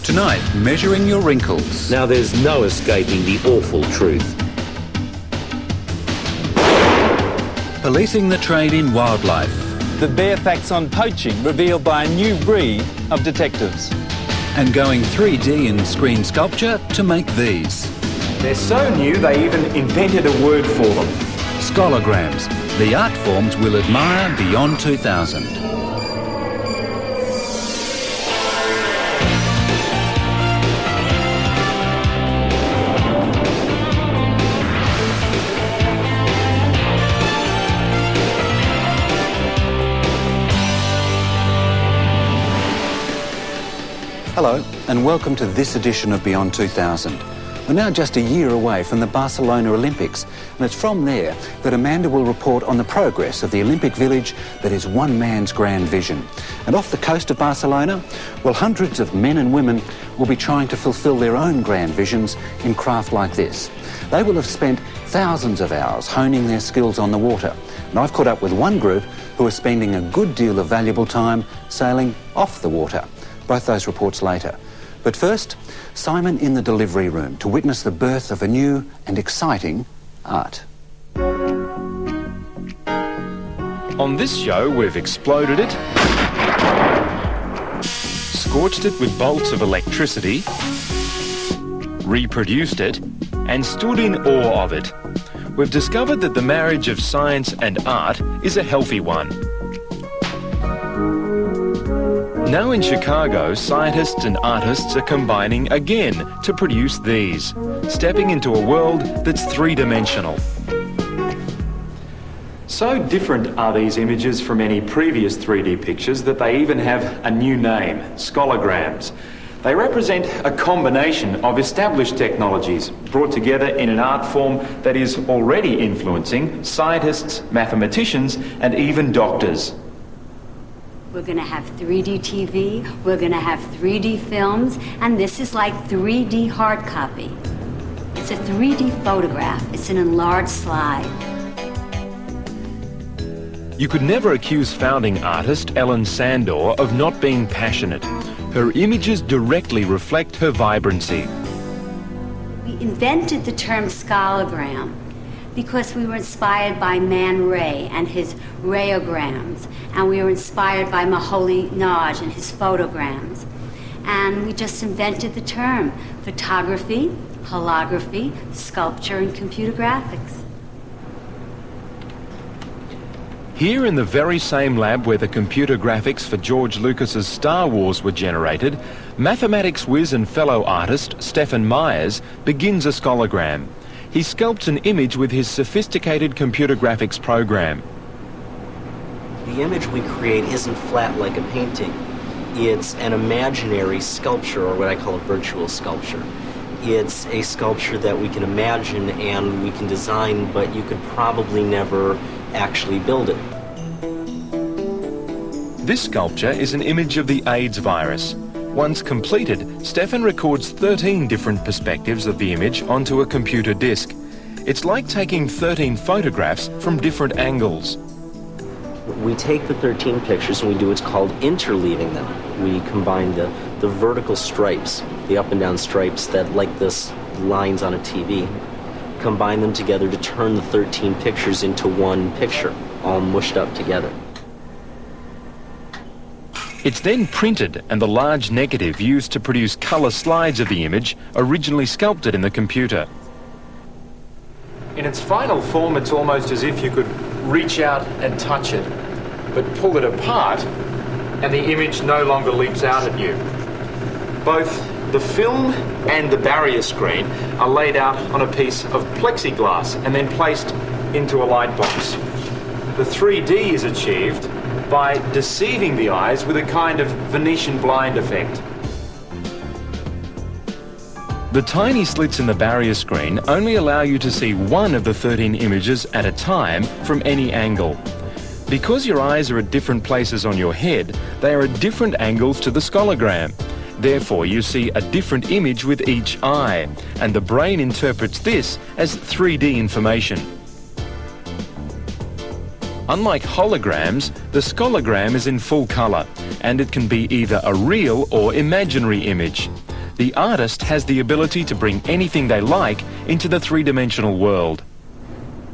Tonight, measuring your wrinkles. Now there's no escaping the awful truth. Policing the trade in wildlife. The bare facts on poaching revealed by a new breed of detectives. And going 3D in screen sculpture to make these. They're so new they even invented a word for them. Scholograms, the art forms we'll admire beyond 2000. Hello, and welcome to this edition of Beyond 2000. We're now just a year away from the Barcelona Olympics, and it's from there that Amanda will report on the progress of the Olympic village that is one man's grand vision. And off the coast of Barcelona, well, hundreds of men and women will be trying to fulfil their own grand visions in craft like this. They will have spent thousands of hours honing their skills on the water, and I've caught up with one group who are spending a good deal of valuable time sailing off the water. Both those reports later. But first, Simon in the delivery room to witness the birth of a new and exciting art. On this show, we've exploded it, scorched it with bolts of electricity, reproduced it, and stood in awe of it. We've discovered that the marriage of science and art is a healthy one. Now in Chicago, scientists and artists are combining again to produce these, stepping into a world that's three-dimensional. So different are these images from any previous 3D pictures that they even have a new name, scholograms. They represent a combination of established technologies brought together in an art form that is already influencing scientists, mathematicians, and even doctors. We're going to have 3D TV, we're going to have 3D films, and this is like 3D hard copy. It's a 3D photograph. It's an enlarged slide. You could never accuse founding artist Ellen Sandor of not being passionate. Her images directly reflect her vibrancy. We invented the term scologram because we were inspired by Man Ray and his rayograms, and we were inspired by Moholy Nagy and his photograms. And we just invented the term photography, holography, sculpture, and computer graphics. Here in the very same lab where the computer graphics for George Lucas's Star Wars were generated, mathematics whiz and fellow artist Stephen Myers begins a scologram. He sculpts an image with his sophisticated computer graphics program. The image we create isn't flat like a painting. It's an imaginary sculpture, or what I call a virtual sculpture. It's a sculpture that we can imagine and we can design, but you could probably never actually build it. This sculpture is an image of the AIDS virus. Once completed, Stefan records 13 different perspectives of the image onto a computer disk. It's like taking 13 photographs from different angles. We take the 13 pictures and we do what's called interleaving them. We combine the vertical stripes, the up and down stripes that, like this, lines on a TV, combine them together to turn the 13 pictures into one picture, all mushed up together. It's then printed and the large negative used to produce colour slides of the image originally sculpted in the computer. In its final form, it's almost as if you could reach out and touch it, but pull it apart and the image no longer leaps out at you. Both the film and the barrier screen are laid out on a piece of plexiglass and then placed into a light box. The 3D is achieved by deceiving the eyes with a kind of Venetian blind effect. The tiny slits in the barrier screen only allow you to see one of the 13 images at a time from any angle. Because your eyes are at different places on your head, they are at different angles to the scologram. Therefore, you see a different image with each eye, and the brain interprets this as 3D information. Unlike holograms, the scologram is in full colour, and it can be either a real or imaginary image. The artist has the ability to bring anything they like into the three-dimensional world.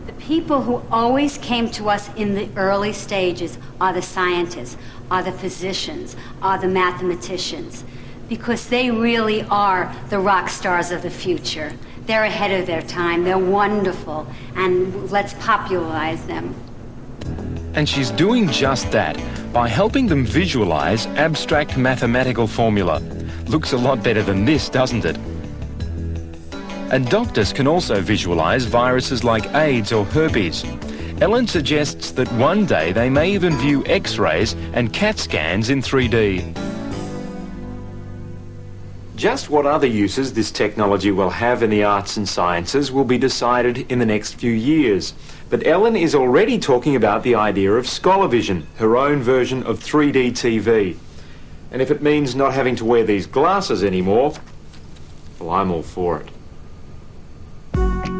The people who always came to us in the early stages are the scientists, are the physicians, are the mathematicians, because they really are the rock stars of the future. They're ahead of their time, they're wonderful, and let's popularize them. And she's doing just that by helping them visualize abstract mathematical formula. Looks a lot better than this, doesn't it? And doctors can also visualize viruses like AIDS or herpes. Ellen suggests that one day they may even view X-rays and CAT scans in 3D. Just what other uses this technology will have in the arts and sciences will be decided in the next few years. But Ellen is already talking about the idea of Scholavision, her own version of 3D TV. And if it means not having to wear these glasses anymore, well, I'm all for it.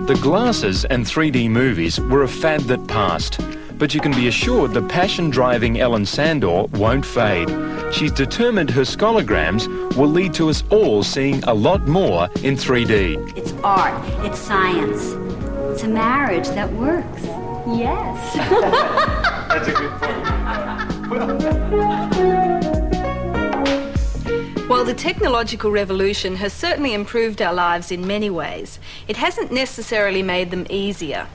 The glasses and 3D movies were a fad that passed. But you can be assured the passion driving Ellen Sandor won't fade. She's determined her scholograms will lead to us all seeing a lot more in 3D. It's art, it's science, it's a marriage that works. Yes. That's a good point. While the technological revolution has certainly improved our lives in many ways, it hasn't necessarily made them easier.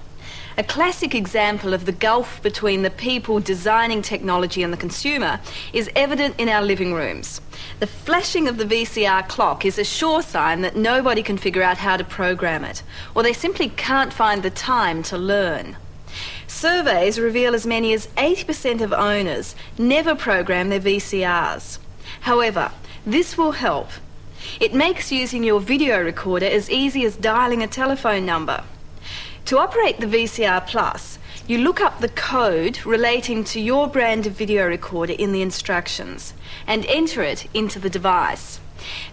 A classic example of the gulf between the people designing technology and the consumer is evident in our living rooms. The flashing of the VCR clock is a sure sign that nobody can figure out how to program it, or they simply can't find the time to learn. Surveys reveal as many as 80% of owners never program their VCRs. However, this will help. It makes using your video recorder as easy as dialing a telephone number. To operate the VCR Plus, you look up the code relating to your brand of video recorder in the instructions and enter it into the device.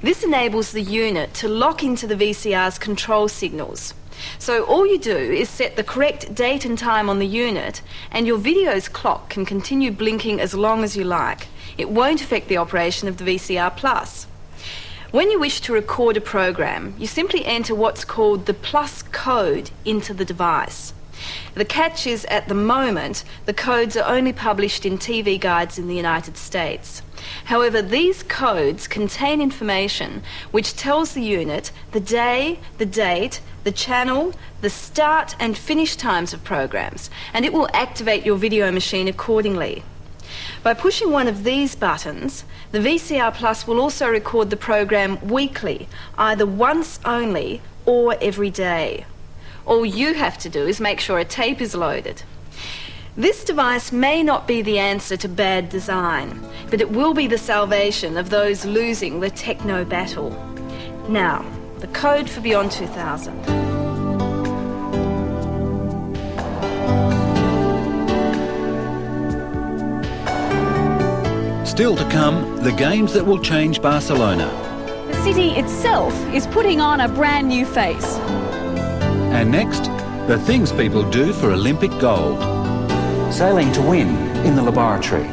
This enables the unit to lock into the VCR's control signals. So all you do is set the correct date and time on the unit, and your video's clock can continue blinking as long as you like. It won't affect the operation of the VCR Plus. When you wish to record a program, you simply enter what's called the plus code into the device. The catch is, at the moment, the codes are only published in TV guides in the United States. However, these codes contain information which tells the unit the day, the date, the channel, the start and finish times of programs, and it will activate your video machine accordingly. By pushing one of these buttons, the VCR Plus will also record the program weekly, either once only or every day. All you have to do is make sure a tape is loaded. This device may not be the answer to bad design, but it will be the salvation of those losing the techno battle. Now, the code for Beyond 2000. Still to come, the games that will change Barcelona. The city itself is putting on a brand new face. And next, the things people do for Olympic gold. Sailing to win in the laboratory.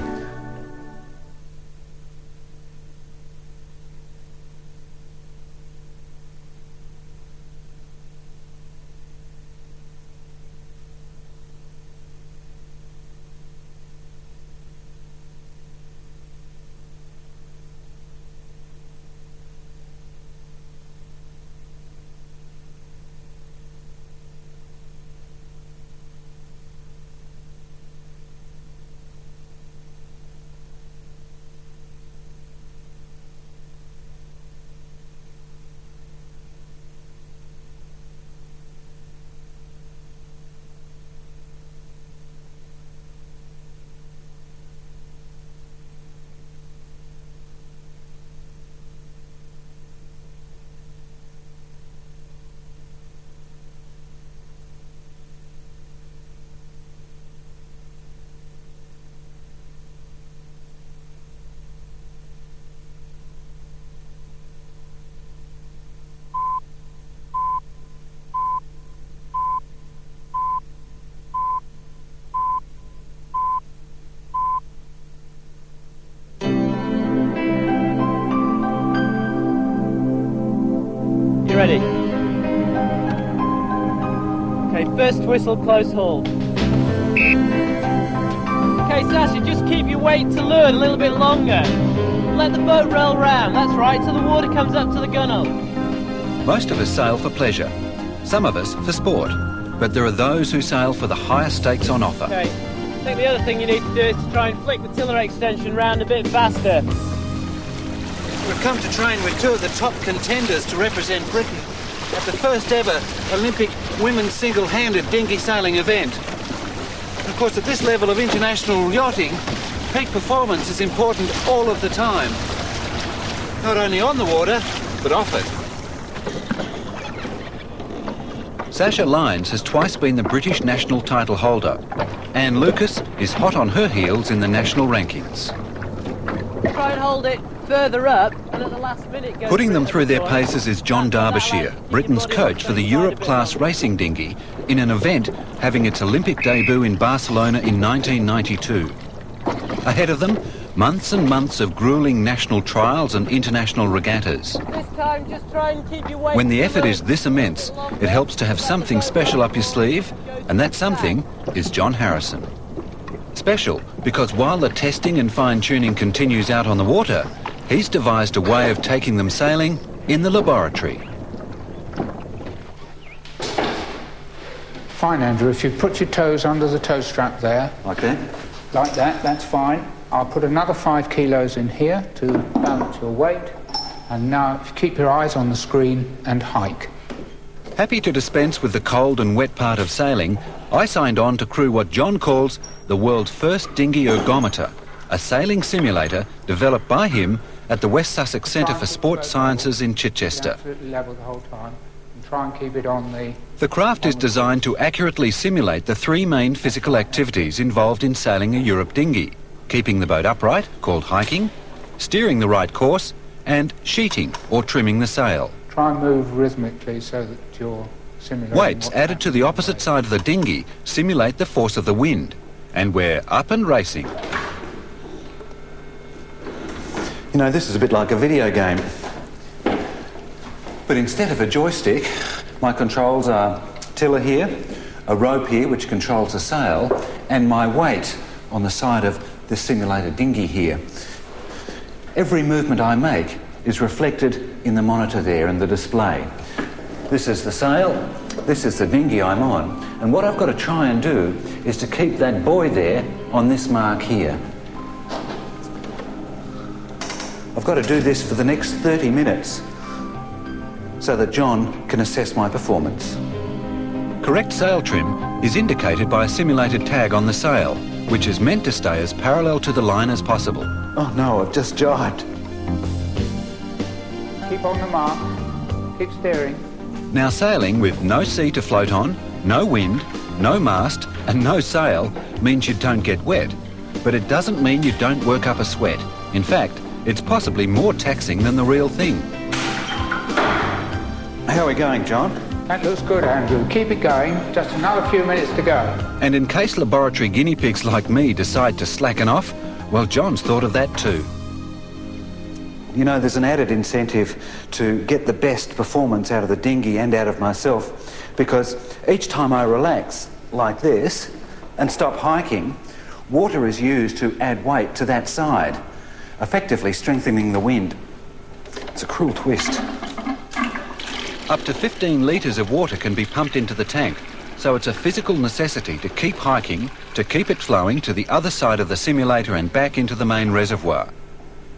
you ready? Okay, first whistle, close hold. Okay, Sasha, just keep your weight to learn a little bit longer. Let the boat roll round, that's right, till the water comes up to the gunwale. Most of us sail for pleasure, some of us for sport, but there are those who sail for the highest stakes on offer. Okay, I think the other thing you need to do is to try and flick the tiller extension round a bit faster. We've come to train with two of the top contenders to represent Britain at the first ever Olympic women's single-handed dinghy sailing event. Of course, at this level of international yachting, peak performance is important all of the time. Not only on the water, but off it. Sasha Lyons has twice been the British national title holder. Anne Lucas is hot on her heels in the national rankings. Try and hold it further up, and at the last minute go. Putting them through their paces is John Derbyshire, Britain's coach for the Europe-class racing dinghy, in an event having its Olympic debut in Barcelona in 1992. Ahead of them, months and months of gruelling national trials and international regattas. This time, just try and keep your weight. When the effort is this immense, it helps to have something special up your sleeve, and that something is John Harrison. Special because while the testing and fine-tuning continues out on the water, he's devised a way of taking them sailing in the laboratory. Fine, Andrew, if you put your toes under the toe strap there. Like that? Like that, that's fine. I'll put another 5 kilos in here to balance your weight. And now keep your eyes on the screen and hike. Happy to dispense with the cold and wet part of sailing, I signed on to crew what John calls the world's first dinghy ergometer, a sailing simulator developed by him at the West Sussex Centre for Sports Sciences in Chichester. Absolutely level the whole time. And try and keep it on the... The craft is designed to accurately simulate the 3 main physical activities involved in sailing a Europe dinghy: keeping the boat upright, called hiking, steering the right course, and sheeting, or trimming the sail. Try and move rhythmically so that you're simulating... Weights added to the opposite side of the dinghy simulate the force of the wind, and we're up and racing. You know, this is a bit like a video game. But instead of a joystick, my controls are tiller here, a rope here which controls the sail, and my weight on the side of this simulated dinghy here. Every movement I make is reflected in the monitor there in the display. This is the sail, this is the dinghy I'm on, and what I've got to try and do is to keep that buoy there on this mark here. I've got to do this for the next 30 minutes so that John can assess my performance. Correct sail trim is indicated by a simulated tag on the sail, which is meant to stay as parallel to the line as possible. Oh no, I've just jibed. Keep on the mark, keep steering. Now sailing with no sea to float on, no wind, no mast and no sail means you don't get wet. But it doesn't mean you don't work up a sweat. In fact, it's possibly more taxing than the real thing. How are we going, John? That looks good, Andrew. Keep it going. Just another few minutes to go. And in case laboratory guinea pigs like me decide to slacken off, well, John's thought of that too. You know, there's an added incentive to get the best performance out of the dinghy and out of myself, because each time I relax like this and stop hiking, water is used to add weight to that side, effectively strengthening the wind. It's a cruel twist. Up to 15 litres of water can be pumped into the tank, so it's a physical necessity to keep hiking, to keep it flowing to the other side of the simulator and back into the main reservoir.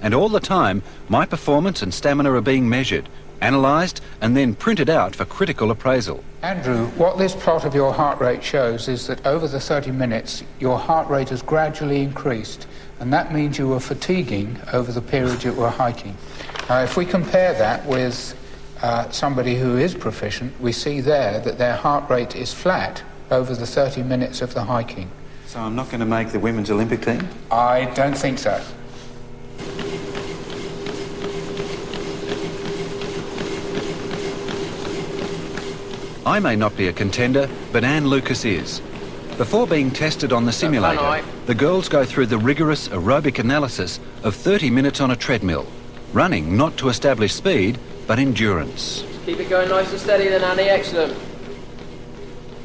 And all the time, my performance and stamina are being measured, analysed and then printed out for critical appraisal. Andrew, what this plot of your heart rate shows is that over the 30 minutes, your heart rate has gradually increased, and that means you were fatiguing over the period you were hiking. Now, if we compare that with somebody who is proficient, we see there that their heart rate is flat over the 30 minutes of the hiking. So I'm not going to make the women's Olympic team? I don't think so. I may not be a contender, but Anne Lucas is. Before being tested on the simulator, the girls go through the rigorous aerobic analysis of 30 minutes on a treadmill, running not to establish speed, but endurance. Keep it going nice and steady then, Annie. Excellent.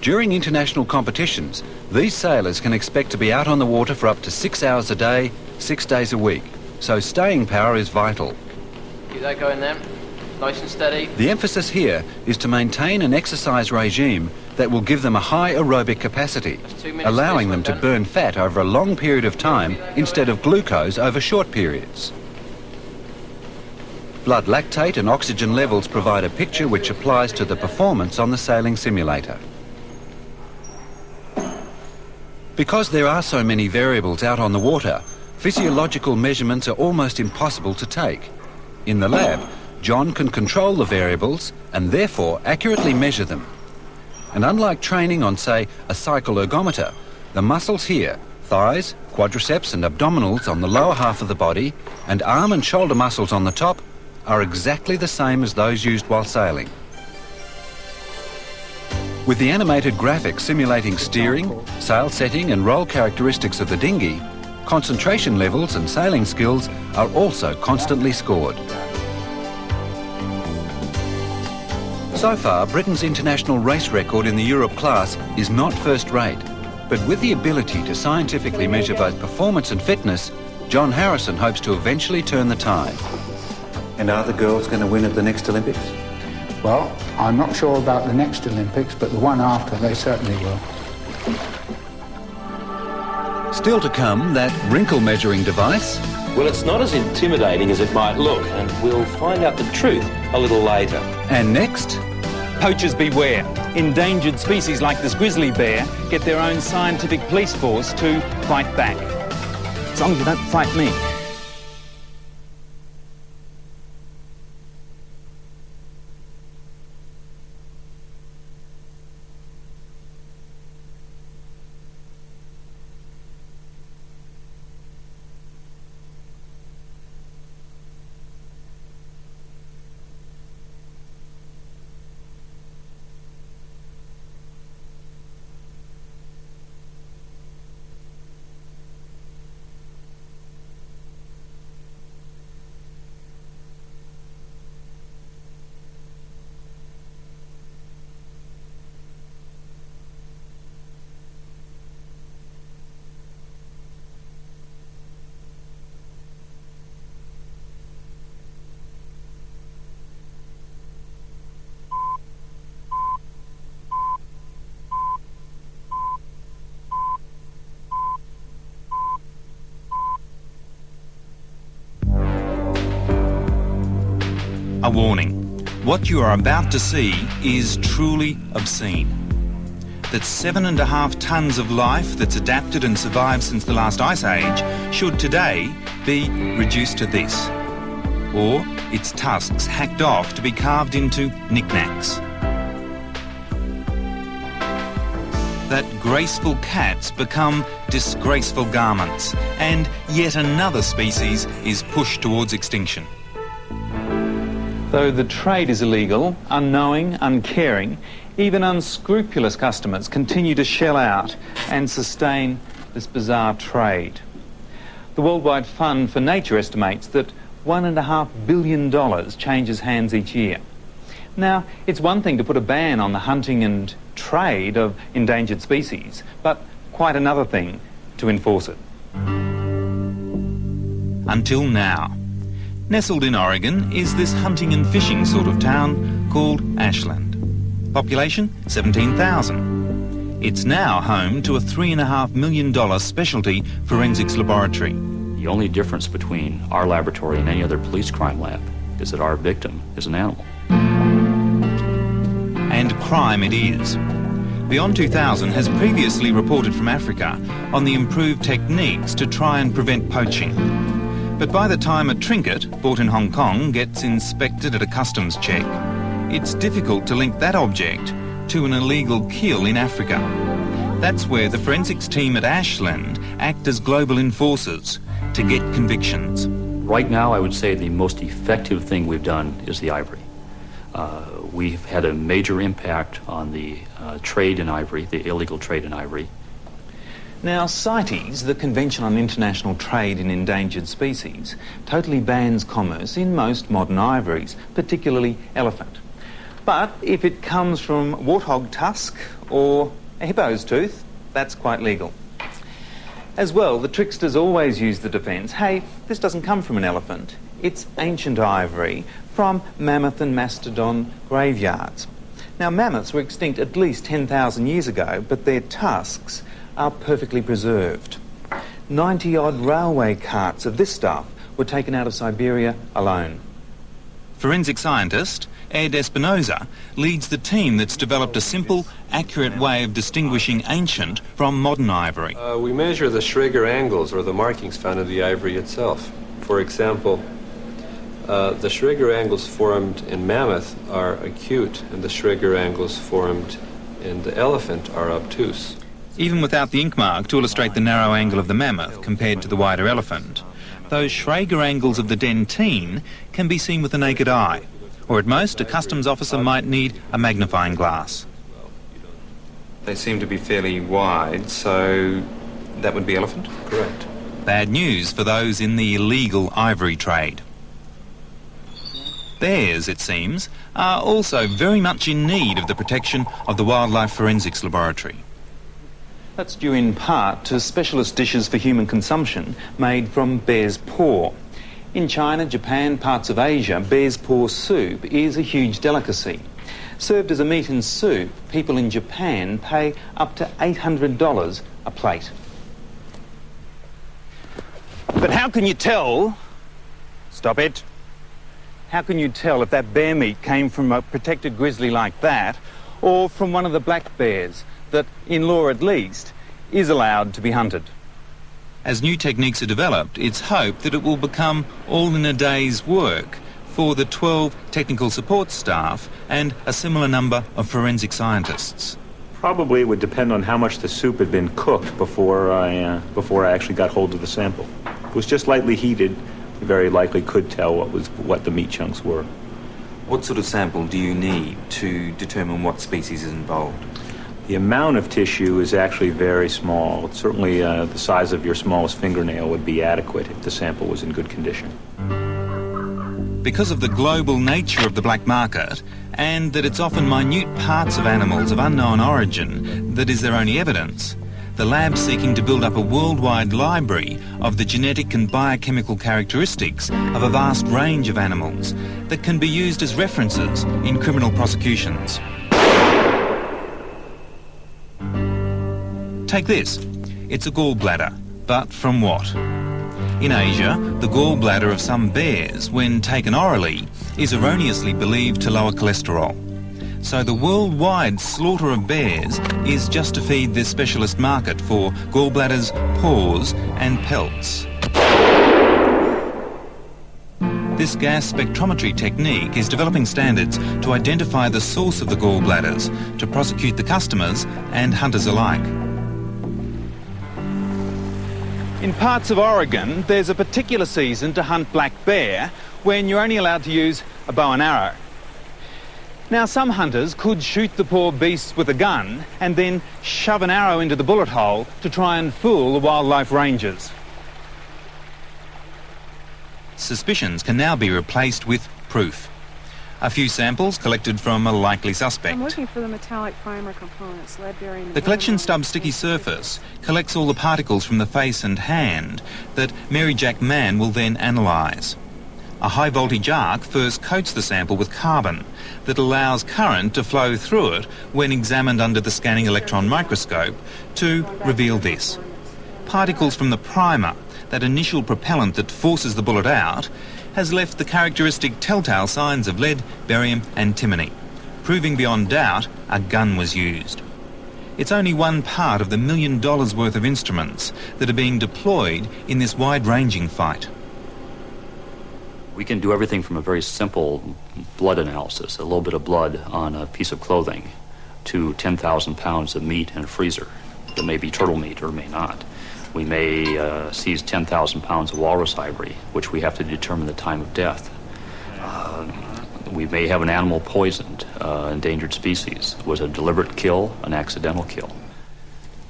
During international competitions, these sailors can expect to be out on the water for up to 6 hours a day, 6 days a week. So staying power is vital. Keep that going then. Nice and steady. The emphasis here is to maintain an exercise regime that will give them a high aerobic capacity, allowing them to burn fat over a long period of time instead of glucose over short periods. Blood lactate and oxygen levels provide a picture which applies to the performance on the sailing simulator. Because there are so many variables out on the water, physiological measurements are almost impossible to take. In the lab, John can control the variables and therefore accurately measure them. And unlike training on, say, a cycle ergometer, the muscles here, thighs, quadriceps and abdominals on the lower half of the body, and arm and shoulder muscles on the top, are exactly the same as those used while sailing. With the animated graphics simulating steering, sail setting and roll characteristics of the dinghy, concentration levels and sailing skills are also constantly scored. So far, Britain's international race record in the Europe class is not first rate, but with the ability to scientifically measure both performance and fitness, John Harrison hopes to eventually turn the tide. And are the girls going to win at the next Olympics? Well, I'm not sure about the next Olympics, but the one after, they certainly will. Still to come, that wrinkle measuring device. Well, it's not as intimidating as it might look, and we'll find out the truth a little later. And next, poachers beware. Endangered species like this grizzly bear get their own scientific police force to fight back. As long as you don't fight me. A warning. What you are about to see is truly obscene. That 7.5 tons of life that's adapted and survived since the last ice age should today be reduced to this. Or its tusks hacked off to be carved into knickknacks. That graceful cats become disgraceful garments, and yet another species is pushed towards extinction. Though the trade is illegal, unknowing, uncaring, even unscrupulous customers continue to shell out and sustain this bizarre trade. The Worldwide Fund for Nature estimates that $1.5 billion changes hands each year. Now, it's one thing to put a ban on the hunting and trade of endangered species, but quite another thing to enforce it. Until now. Nestled in Oregon is this hunting and fishing sort of town called Ashland. Population 17,000. It's now home to a $3.5 million specialty forensics laboratory. The only difference between our laboratory and any other police crime lab is that our victim is an animal. And crime it is. Beyond 2000 has previously reported from Africa on the improved techniques to try and prevent poaching. But by the time a trinket bought in Hong Kong gets inspected at a customs check, it's difficult to link that object to an illegal kill in Africa. That's where the forensics team at Ashland act as global enforcers to get convictions. Right now, I would say the most effective thing we've done is the ivory. We've had a major impact on the trade in ivory, the illegal trade in ivory. Now, CITES, the Convention on International Trade in Endangered Species, totally bans commerce in most modern ivories, particularly elephant. But if it comes from warthog tusk or a hippo's tooth, that's quite legal. As well, the tricksters always use the defence, hey, this doesn't come from an elephant. It's ancient ivory from mammoth and mastodon graveyards. Now, mammoths were extinct at least 10,000 years ago, but their tusks are perfectly preserved. 90-odd railway carts of this stuff were taken out of Siberia alone. Forensic scientist Ed Espinosa leads the team that's developed a simple, accurate way of distinguishing ancient from modern ivory. We measure the Schrager angles, or the markings found in the ivory itself. For example, the Schrager angles formed in mammoth are acute, and the Schrager angles formed in the elephant are obtuse. Even without the ink mark to illustrate the narrow angle of the mammoth compared to the wider elephant, those Schrager angles of the dentine can be seen with the naked eye, or at most a customs officer might need a magnifying glass. They seem to be fairly wide, so that would be elephant? Correct. Bad news for those in the illegal ivory trade. Bears, it seems, are also very much in need of the protection of the Wildlife Forensics Laboratory. That's due in part to specialist dishes for human consumption made from bear's paw. In China, Japan, parts of Asia, bear's paw soup is a huge delicacy. Served as a meat and soup, people in Japan pay up to $800 a plate. But how can you tell... Stop it. How can you tell if that bear meat came from a protected grizzly like that, or from one of the black bears that, in law at least, is allowed to be hunted? As new techniques are developed, it's hoped that it will become all in a day's work for the 12 technical support staff and a similar number of forensic scientists. Probably it would depend on how much the soup had been cooked before I actually got hold of the sample. If it was just lightly heated, you very likely could tell what the meat chunks were. What sort of sample do you need to determine what species is involved? The amount of tissue is actually very small. Certainly the size of your smallest fingernail would be adequate if the sample was in good condition. Because of the global nature of the black market, and that it's often minute parts of animals of unknown origin that is their only evidence, the lab's seeking to build up a worldwide library of the genetic and biochemical characteristics of a vast range of animals that can be used as references in criminal prosecutions. Take this. It's a gallbladder, but from what? In Asia, the gallbladder of some bears, when taken orally, is erroneously believed to lower cholesterol. So the worldwide slaughter of bears is just to feed this specialist market for gallbladders, paws and pelts. This gas spectrometry technique is developing standards to identify the source of the gallbladders, to prosecute the customers and hunters alike. In parts of Oregon, there's a particular season to hunt black bear when you're only allowed to use a bow and arrow. Now, some hunters could shoot the poor beasts with a gun and then shove an arrow into the bullet hole to try and fool the wildlife rangers. Suspicions can now be replaced with proof. A few samples collected from a likely suspect. I'm looking for the metallic primer components, lead bearing. The collection stub sticky surface collects all the particles from the face and hand that Mary Jack Mann will then analyse. A high voltage arc first coats the sample with carbon that allows current to flow through it when examined under the scanning electron microscope to reveal this. Particles from the primer, that initial propellant that forces the bullet out, has left the characteristic telltale signs of lead, barium and antimony, proving beyond doubt a gun was used. It's only one part of the $1 million worth of instruments that are being deployed in this wide-ranging fight. We can do everything from a very simple blood analysis, a little bit of blood on a piece of clothing, to 10,000 pounds of meat in a freezer that may be turtle meat or may not. We may seize 10,000 pounds of walrus ivory, which we have to determine the time of death. We may have an animal poisoned, endangered species. Was it a deliberate kill, an accidental kill?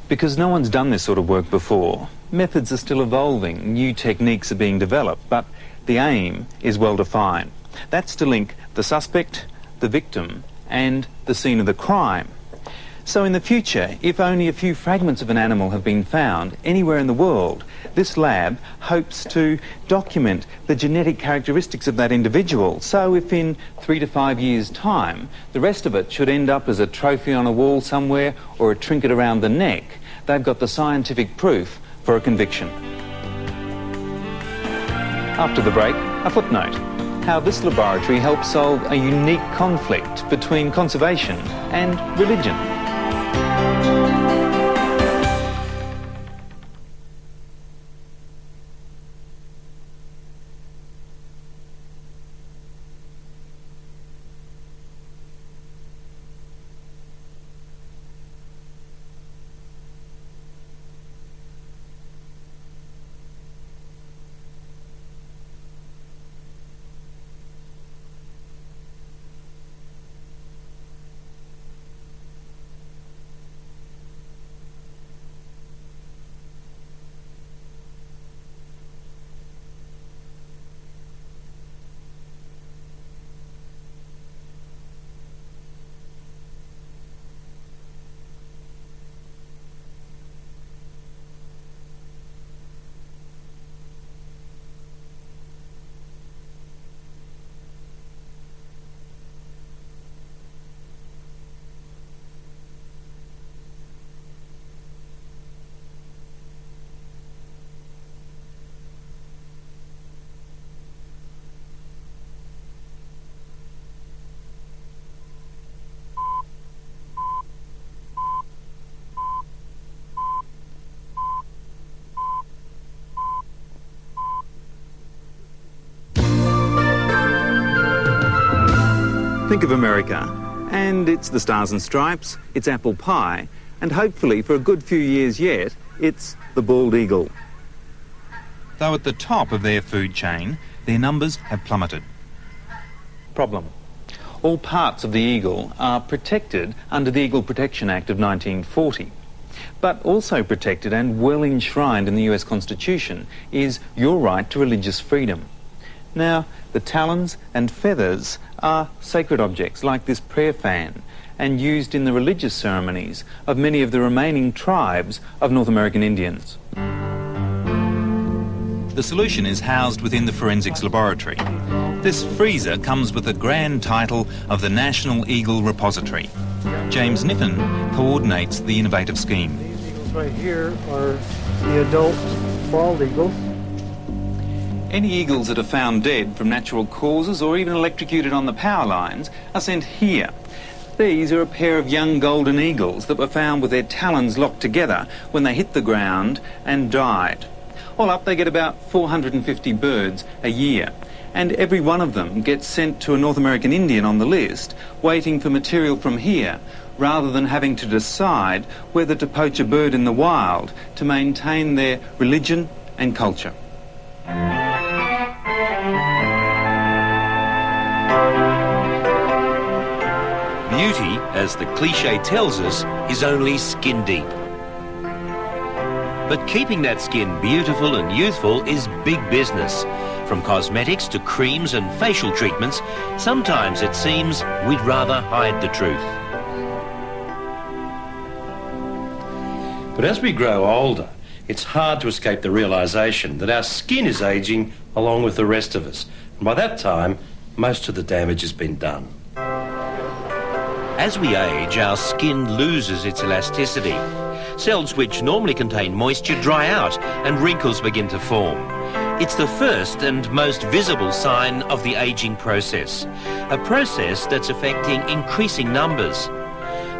Because no one's done this sort of work before, methods are still evolving, new techniques are being developed, but the aim is well defined. That's to link the suspect, the victim, and the scene of the crime. So in the future, if only a few fragments of an animal have been found anywhere in the world, this lab hopes to document the genetic characteristics of that individual. So if in 3 to 5 years' time, the rest of it should end up as a trophy on a wall somewhere or a trinket around the neck, they've got the scientific proof for a conviction. After the break, a footnote. How this laboratory helps solve a unique conflict between conservation and religion. Think of America, and it's the Stars and Stripes, it's apple pie, and hopefully for a good few years yet, it's the bald eagle. Though at the top of their food chain, their numbers have plummeted. Problem. All parts of the eagle are protected under the Eagle Protection Act of 1940. But also protected and well enshrined in the US Constitution is your right to religious freedom. Now, the talons and feathers are sacred objects like this prayer fan and used in the religious ceremonies of many of the remaining tribes of North American Indians. The solution is housed within the forensics laboratory. This freezer comes with the grand title of the National Eagle Repository. James Niffen coordinates the innovative scheme. These eagles right here are the adult bald eagles. Any eagles that are found dead from natural causes or even electrocuted on the power lines are sent here. These are a pair of young golden eagles that were found with their talons locked together when they hit the ground and died. All up, they get about 450 birds a year, and every one of them gets sent to a North American Indian on the list, waiting for material from here, rather than having to decide whether to poach a bird in the wild to maintain their religion and culture. Beauty, as the cliche tells us, is only skin deep. But keeping that skin beautiful and youthful is big business. From cosmetics to creams and facial treatments, sometimes it seems we'd rather hide the truth. But as we grow older, it's hard to escape the realisation that our skin is ageing along with the rest of us. And by that time, most of the damage has been done. As we age, our skin loses its elasticity. Cells which normally contain moisture dry out and wrinkles begin to form. It's the first and most visible sign of the ageing process, a process that's affecting increasing numbers.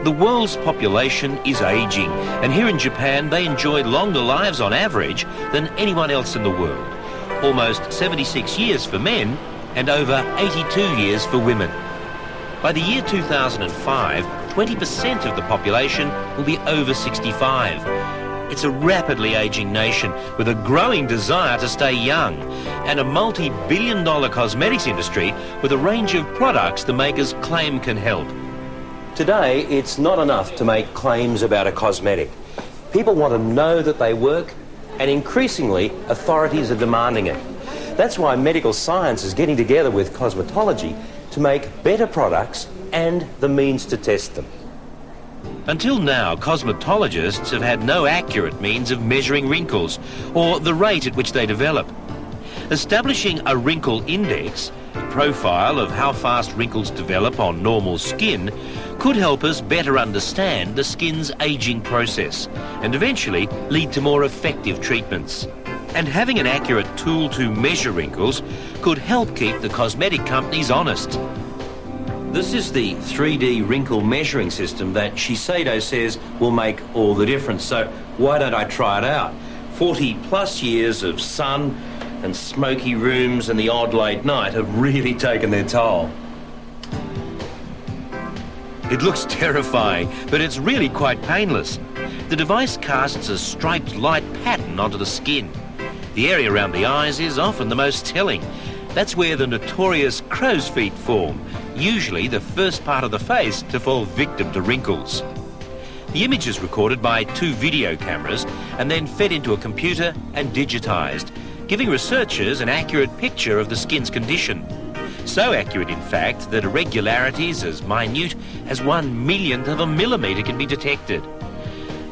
The world's population is ageing, and here in Japan they enjoy longer lives on average than anyone else in the world. Almost 76 years for men and over 82 years for women. By the year 2005, 20% of the population will be over 65. It's a rapidly ageing nation with a growing desire to stay young and a multi-billion-dollar cosmetics industry with a range of products the makers claim can help. Today, it's not enough to make claims about a cosmetic. People want to know that they work, and increasingly, authorities are demanding it. That's why medical science is getting together with cosmetology to make better products and the means to test them. Until now, cosmetologists have had no accurate means of measuring wrinkles or the rate at which they develop. Establishing a wrinkle index, a profile of how fast wrinkles develop on normal skin, could help us better understand the skin's aging process and eventually lead to more effective treatments. And having an accurate tool to measure wrinkles could help keep the cosmetic companies honest. This is the 3D wrinkle measuring system that Shiseido says will make all the difference. So why don't I try it out? 40 plus years of sun and smoky rooms and the odd late night have really taken their toll. It looks terrifying, but it's really quite painless. The device casts a striped light pattern onto the skin. The area around the eyes is often the most telling. That's where the notorious crow's feet form, usually the first part of the face to fall victim to wrinkles. The image is recorded by 2 video cameras and then fed into a computer and digitised, giving researchers an accurate picture of the skin's condition. So accurate, in fact, that irregularities as minute as 1/1,000,000th of a millimetre can be detected.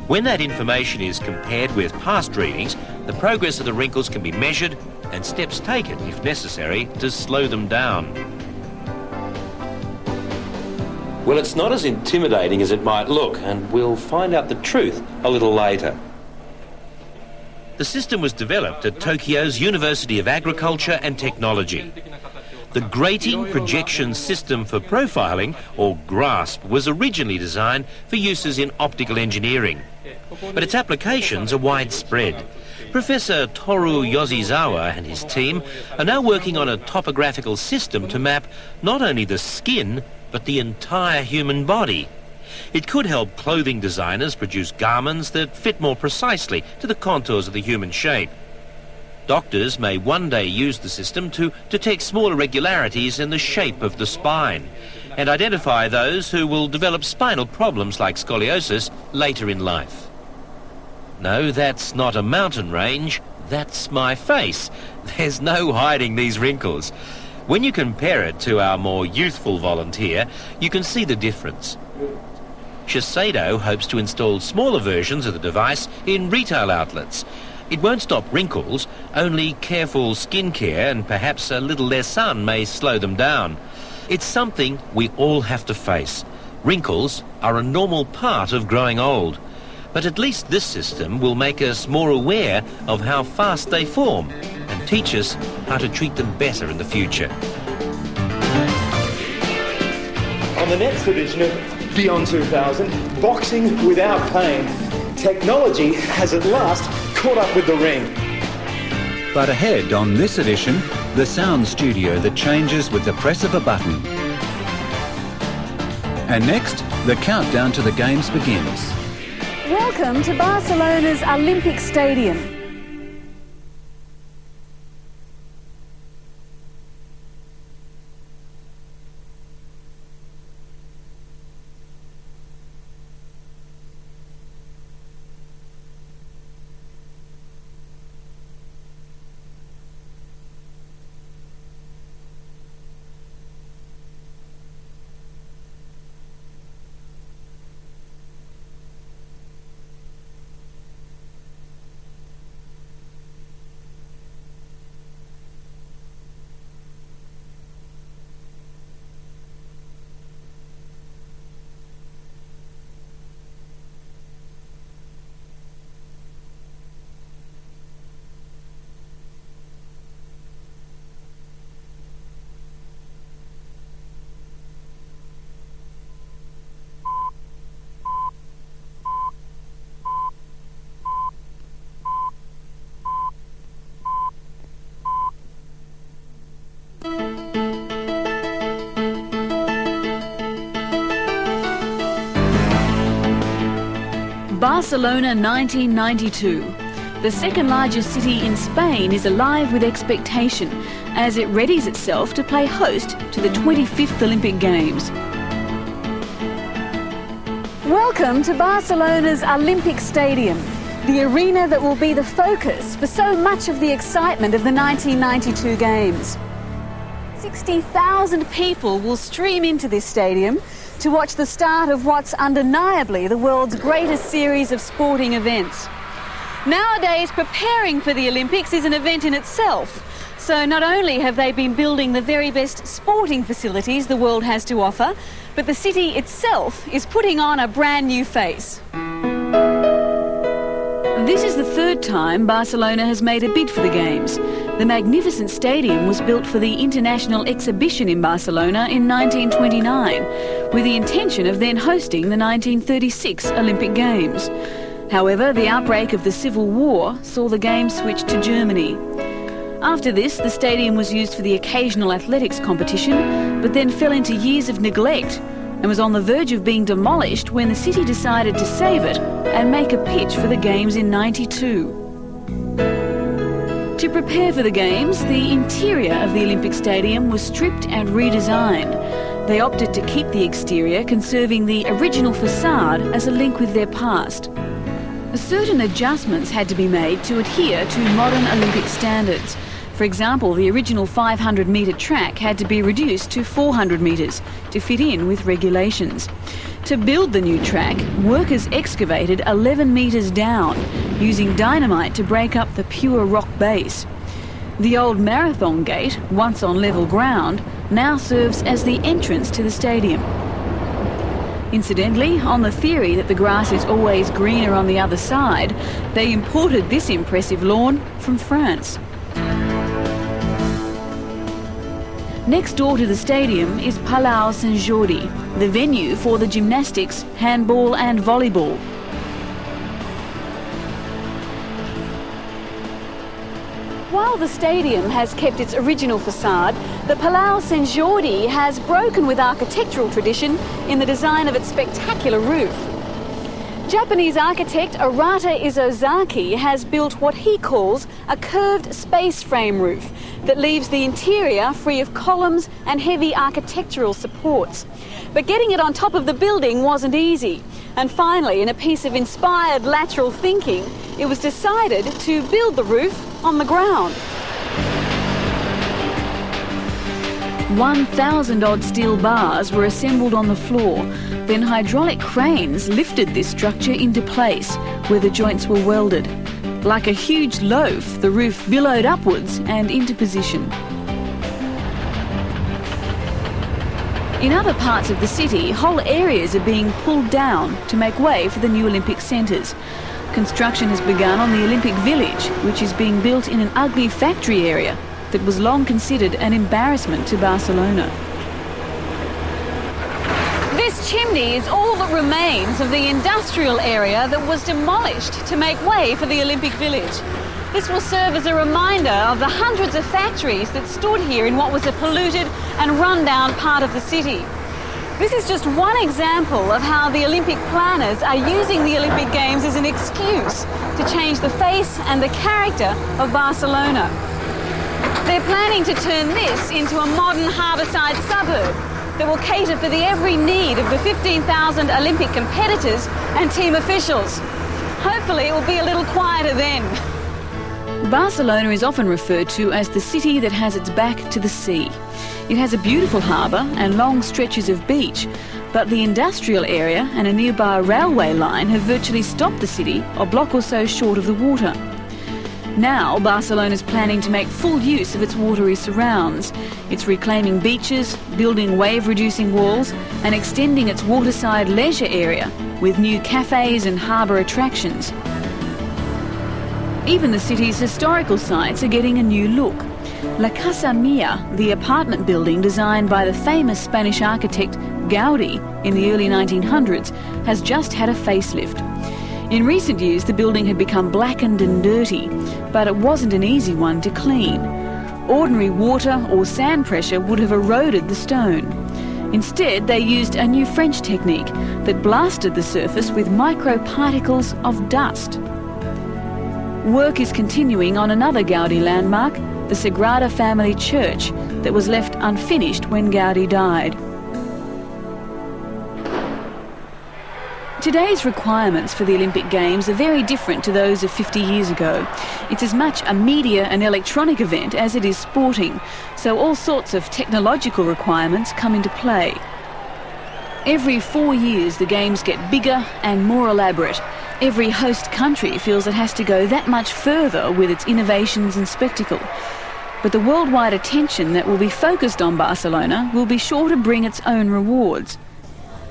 When that information is compared with past readings, the progress of the wrinkles can be measured and steps taken, if necessary, to slow them down. Well, it's not as intimidating as it might look, and we'll find out the truth a little later. The system was developed at Tokyo's University of Agriculture and Technology. The grating projection system for profiling, or GRASP, was originally designed for uses in optical engineering. But its applications are widespread. Professor Toru Yoshizawa and his team are now working on a topographical system to map not only the skin, but the entire human body. It could help clothing designers produce garments that fit more precisely to the contours of the human shape. Doctors may one day use the system to detect small irregularities in the shape of the spine and identify those who will develop spinal problems like scoliosis later in life. No, that's not a mountain range, that's my face. There's no hiding these wrinkles. When you compare it to our more youthful volunteer, you can see the difference. Shiseido hopes to install smaller versions of the device in retail outlets. It won't stop wrinkles, only careful skincare and perhaps a little less sun may slow them down. It's something we all have to face. Wrinkles are a normal part of growing old. But at least this system will make us more aware of how fast they form and teach us how to treat them better in the future. On the next edition of Beyond 2000, boxing without pain. Technology has at last caught up with the ring. But ahead on this edition, the sound studio that changes with the press of a button. And next, the countdown to the games begins. Welcome to Barcelona's Olympic Stadium. Barcelona 1992. The second largest city in Spain is alive with expectation as it readies itself to play host to the 25th Olympic Games. Welcome to Barcelona's Olympic Stadium, the arena that will be the focus for so much of the excitement of the 1992 Games. 60,000 people will stream into this stadium to watch the start of what's undeniably the world's greatest series of sporting events. Nowadays, preparing for the Olympics is an event in itself. So not only have they been building the very best sporting facilities the world has to offer, but the city itself is putting on a brand new face. This is the third time Barcelona has made a bid for the Games. The magnificent stadium was built for the International Exhibition in Barcelona in 1929, with the intention of then hosting the 1936 Olympic Games. However, the outbreak of the Civil War saw the Games switch to Germany. After this, the stadium was used for the occasional athletics competition, but then fell into years of neglect and was on the verge of being demolished when the city decided to save it and make a pitch for the Games in '92. To prepare for the Games, the interior of the Olympic Stadium was stripped and redesigned. They opted to keep the exterior, conserving the original facade as a link with their past. Certain adjustments had to be made to adhere to modern Olympic standards. For example, the original 500-metre track had to be reduced to 400 metres to fit in with regulations. To build the new track, workers excavated 11 metres down, using dynamite to break up the pure rock base. The old marathon gate, once on level ground, now serves as the entrance to the stadium. Incidentally, on the theory that the grass is always greener on the other side, they imported this impressive lawn from France. Next door to the stadium is Palau Sant Jordi, the venue for the gymnastics, handball and volleyball. While the stadium has kept its original facade, the Palau Sant Jordi has broken with architectural tradition in the design of its spectacular roof. Japanese architect Arata Isozaki has built what he calls a curved space frame roof that leaves the interior free of columns and heavy architectural supports. But getting it on top of the building wasn't easy. And finally, in a piece of inspired lateral thinking, it was decided to build the roof on the ground. 1,000-odd steel bars were assembled on the floor. Then hydraulic cranes lifted this structure into place where the joints were welded. Like a huge loaf, the roof billowed upwards and into position. In other parts of the city, whole areas are being pulled down to make way for the new Olympic centres. Construction has begun on the Olympic Village, which is being built in an ugly factory area that was long considered an embarrassment to Barcelona. This chimney is all that remains of the industrial area that was demolished to make way for the Olympic Village. This will serve as a reminder of the hundreds of factories that stood here in what was a polluted and run-down part of the city. This is just one example of how the Olympic planners are using the Olympic Games as an excuse to change the face and the character of Barcelona. They're planning to turn this into a modern harbourside suburb that will cater for the every need of the 15,000 Olympic competitors and team officials. Hopefully it will be a little quieter then. Barcelona is often referred to as the city that has its back to the sea. It has a beautiful harbour and long stretches of beach, but the industrial area and a nearby railway line have virtually stopped the city a block or so short of the water. Now, Barcelona is planning to make full use of its watery surrounds. It's reclaiming beaches, building wave-reducing walls and extending its waterside leisure area with new cafes and harbour attractions. Even the city's historical sites are getting a new look. La Casa Mia, the apartment building designed by the famous Spanish architect Gaudi in the early 1900s, has just had a facelift. In recent years, the building had become blackened and dirty, but it wasn't an easy one to clean. Ordinary water or sand pressure would have eroded the stone. Instead, they used a new French technique that blasted the surface with microparticles of dust. Work is continuing on another Gaudi landmark, the Sagrada Family Church, that was left unfinished when Gaudi died. Today's requirements for the Olympic Games are very different to those of 50 years ago. It's as much a media and electronic event as it is sporting, so all sorts of technological requirements come into play. Every 4 years the Games get bigger and more elaborate. Every host country feels it has to go that much further with its innovations and spectacle. But the worldwide attention that will be focused on Barcelona will be sure to bring its own rewards.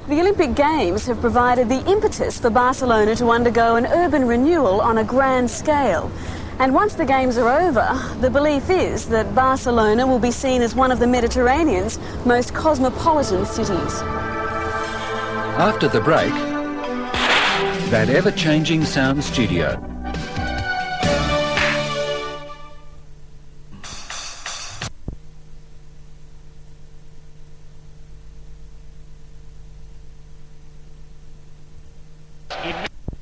The Olympic Games have provided the impetus for Barcelona to undergo an urban renewal on a grand scale. And once the Games are over, the belief is that Barcelona will be seen as one of the Mediterranean's most cosmopolitan cities. After the break, that ever-changing sound studio.